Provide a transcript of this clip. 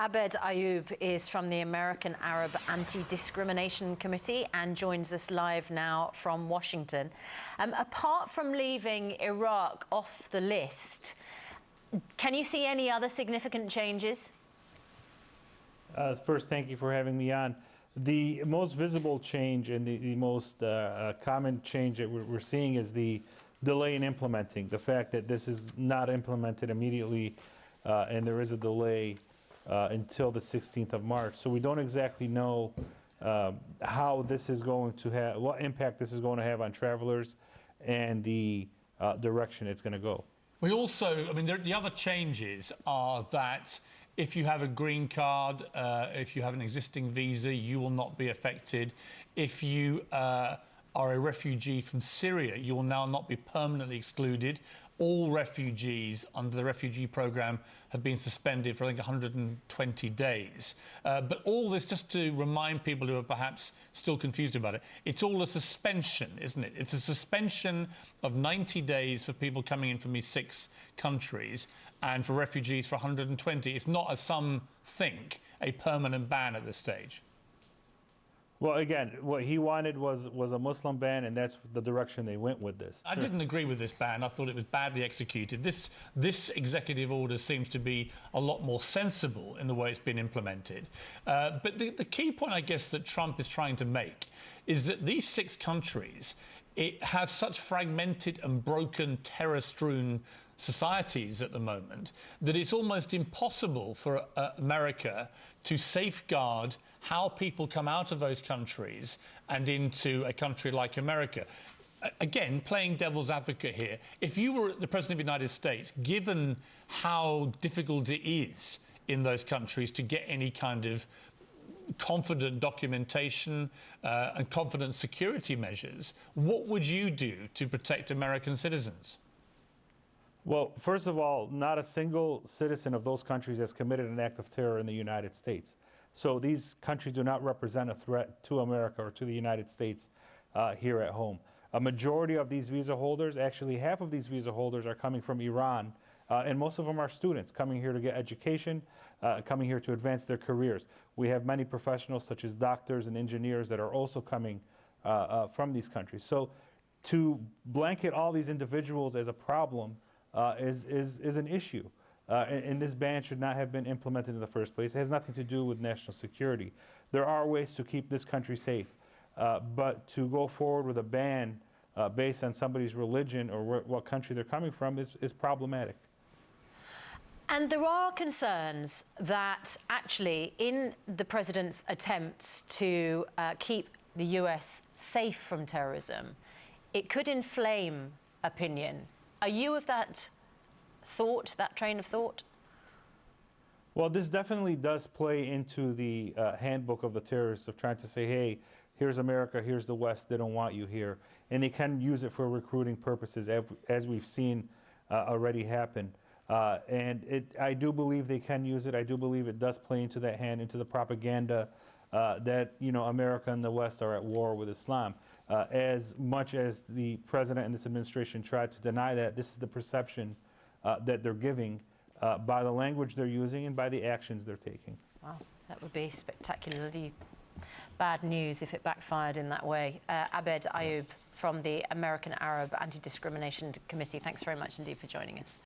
Abed Ayoub is from the American Arab Anti-Discrimination Committee and joins us live now from Washington. Apart from leaving Iraq off the list, can you see any other significant changes? First, thank you for having me on. The most visible change and the most common change that we're seeing is the delay in implementing. The fact that this is not implemented immediately and there is a delay until the 16th of March. So we don't exactly know how this is going to have, what impact this is going to have on travelers and the direction it's going to go. We also, I mean, the other changes are that if you have a green card, if you have an existing visa, you will not be affected. If you are a refugee from Syria, you will now not be permanently excluded. All refugees under the refugee program have been suspended for, I think, 120 days. But all this, just to remind people who are perhaps still confused about it, it's all a suspension, isn't it? It's a suspension of 90 days for people coming in from these 6 countries and for refugees for 120. It's not, as some think, a permanent ban at this stage. Well, again, what he wanted was a Muslim ban, and that's the direction they went with this. I didn't agree with this ban. I thought it was badly executed. This executive order seems to be a lot more sensible in the way it's been implemented. But the key point, I guess, that Trump is trying to make is that these 6 countries have such fragmented and broken, terror-strewn societies at the moment that it's almost impossible for America to safeguard how people come out of those countries and into a country like America. Again, playing devil's advocate here, if you were the President of the United States, given how difficult it is in those countries to get any kind of confident documentation and confident security measures, what would you do to protect American citizens? Well, first of all, not a single citizen of those countries has committed an act of terror in the United States. So these countries do not represent a threat to America or to the United States here at home. A majority of these visa holders, actually half of these visa holders, are coming from Iran, and most of them are students coming here to get education, coming here to advance their careers. We have many professionals such as doctors and engineers that are also coming from these countries. So to blanket all these individuals as a problem is an issue. And this ban should not have been implemented in the first place. It has nothing to do with national security. There are ways to keep this country safe, but to go forward with a ban based on somebody's religion or what country they're coming from is problematic. And there are concerns that actually in the president's attempts to keep the US safe from terrorism, it could inflame opinion. Are you of that thought, that train of thought? Well, this definitely does play into the handbook of the terrorists of trying to say, hey, here's America, here's the West, they don't want you here. And they can use it for recruiting purposes, as we've seen already happen. And I do believe they can use it. I do believe it does play into that hand, into the propaganda that, you know, America and the West are at war with Islam. As much as the president and this administration tried to deny that, this is the perception that they're giving by the language they're using and by the actions they're taking. Wow, that would be spectacularly bad news if it backfired in that way. Abed Ayoub from the American Arab Anti-Discrimination Committee, thanks very much indeed for joining us.